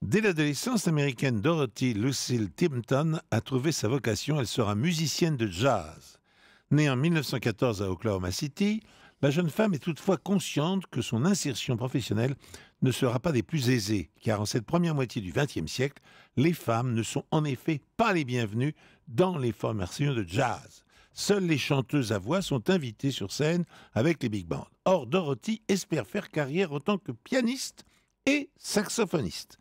Dès l'adolescence, l'américaine Dorothy Lucille Timpton a trouvé sa vocation. Elle sera musicienne de jazz. Née en 1914 à Oklahoma City, la jeune femme est toutefois consciente que son insertion professionnelle ne sera pas des plus aisées, car en cette première moitié du XXe siècle, les femmes ne sont en effet pas les bienvenues dans les formations de jazz. Seules les chanteuses à voix sont invitées sur scène avec les big bands. Or, Dorothy espère faire carrière en tant que pianiste et saxophoniste.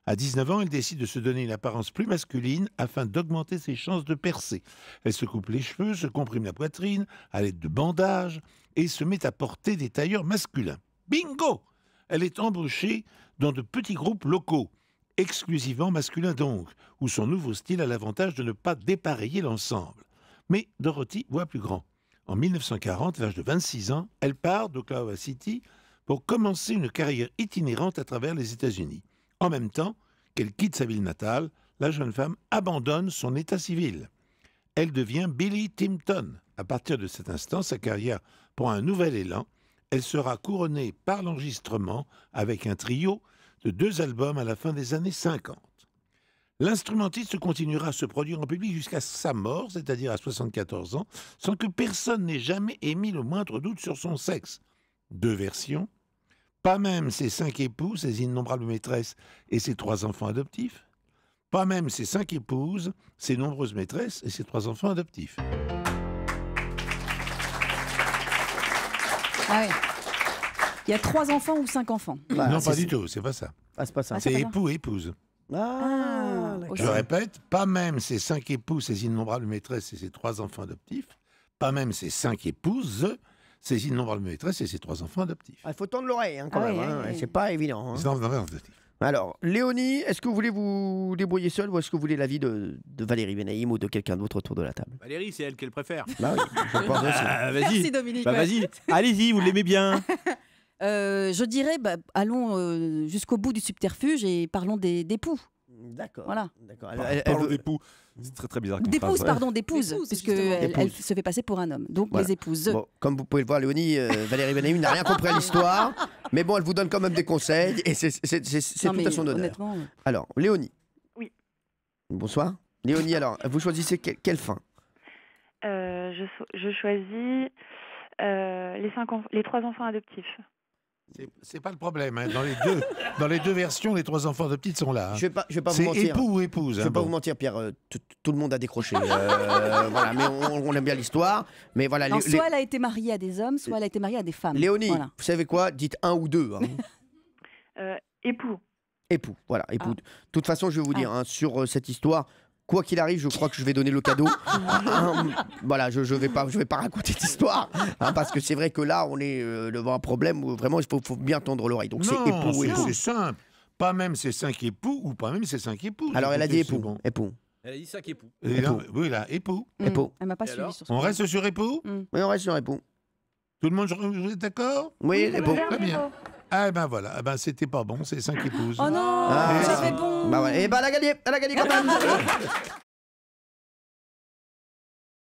À 19 ans, elle décide de se donner une apparence plus masculine afin d'augmenter ses chances de percer. Elle se coupe les cheveux, se comprime la poitrine à l'aide de bandages et se met à porter des tailleurs masculins. Bingo! Elle est embauchée dans de petits groupes locaux, exclusivement masculins donc, où son nouveau style a l'avantage de ne pas dépareiller l'ensemble. Mais Dorothy voit plus grand. En 1940, à l'âge de 26 ans, elle part d'Oklahoma City pour commencer une carrière itinérante à travers les États-Unis. En même temps qu'elle quitte sa ville natale, la jeune femme abandonne son état civil. Elle devient Billy Timpton. À partir de cet instant, sa carrière prend un nouvel élan. Elle sera couronnée par l'enregistrement avec un trio de 2 albums à la fin des années 50. L'instrumentiste continuera à se produire en public jusqu'à sa mort, c'est-à-dire à 74 ans, sans que personne n'ait jamais émis le moindre doute sur son sexe. 2 versions. Pas même ses 5 époux, ses innombrables maîtresses et ses 3 enfants adoptifs. Pas même ses 5 épouses, ses nombreuses maîtresses et ses 3 enfants adoptifs. Ah oui. Il y a 3 enfants ou 5 enfants? Bah, non, c'est- pas du tout, c'est pas ça. Ah, c'est pas ça. C'est pas ça. époux et épouse. Ah, ok. Je répète, pas même ses 5 époux, ses innombrables maîtresses et ses 3 enfants adoptifs. Pas même ses 5 épouses, ses innombrables maîtresses et ses 3 enfants adoptifs. Il faut tendre l'oreille quand Ah même. oui, Hein. oui, oui. C'est pas évident. Hein. C'est adoptifs. Alors, Léonie, est-ce que vous voulez vous débrouiller seul ou est-ce que vous voulez l'avis de Valérie Benaïm ou de quelqu'un d'autre autour de la table? Valérie, c'est elle qu'elle préfère. Bah oui, je pense aussi. Vas-y. Merci Dominique. Bah, ouais. vas-y, allez-y, vous l'aimez bien. Je dirais, allons jusqu'au bout du subterfuge et parlons d'époux. D'accord. Voilà. D'accord. Parlons d'époux. C'est très très bizarre. comme D'épouses, phrase. pardon, d'épouses, D'épouses, puisque justement. elle D'épouses. se fait passer pour un homme. Donc Voilà. les épouses. Bon, comme vous pouvez le voir, Léonie, Valérie Benaïm n'a rien compris à l'histoire, mais bon, elle vous donne quand même des conseils et c'est Non, tout mais à son honneur. honnêtement, Alors, Léonie. Oui. Bonsoir. Léonie, alors, vous choisissez quelle fin? Je choisis les 3 enfants adoptifs. C'est pas le problème. Hein. Dans les deux versions, les 3 enfants adoptifs sont là. Hein. Je vais pas vous C'est mentir. époux ou épouse. Je hein, vais pas bon. vous mentir, Pierre. Tout le monde a décroché. Voilà, mais on aime bien l'histoire. Mais voilà, non, soit elle a été mariée à des hommes, soit elle a été mariée à des femmes. Léonie, Voilà. vous savez quoi? Dites 1 ou 2. Époux. Époux, voilà, époux. Ah. De toute façon, je vais vous dire, hein, sur cette histoire, quoi qu'il arrive, je crois que je vais donner le cadeau. Voilà, je vais pas raconter d'histoire, hein, parce que c'est vrai que là, on est devant un problème où vraiment, il faut bien tendre l'oreille. Donc c'est Non, époux, époux. c'est simple. Pas même ses 5 époux ou pas même ses 5 épouses. Alors elle a dit Écoutez, c'est époux, bon. époux. Elle a dit 5 époux. Et là, oui, là, époux. Époux. Elle m'a pas Et suivi alors sur ce On point. reste sur époux. Oui, on reste sur époux. Tout le monde, vous êtes d'accord? Oui, époux. Très bien. Ah ben voilà, ah ben c'était pas bon, c'est 5 épouses. Oh non, Ah, ça fait bon. Bah ouais. Et bah elle a gagné quand même.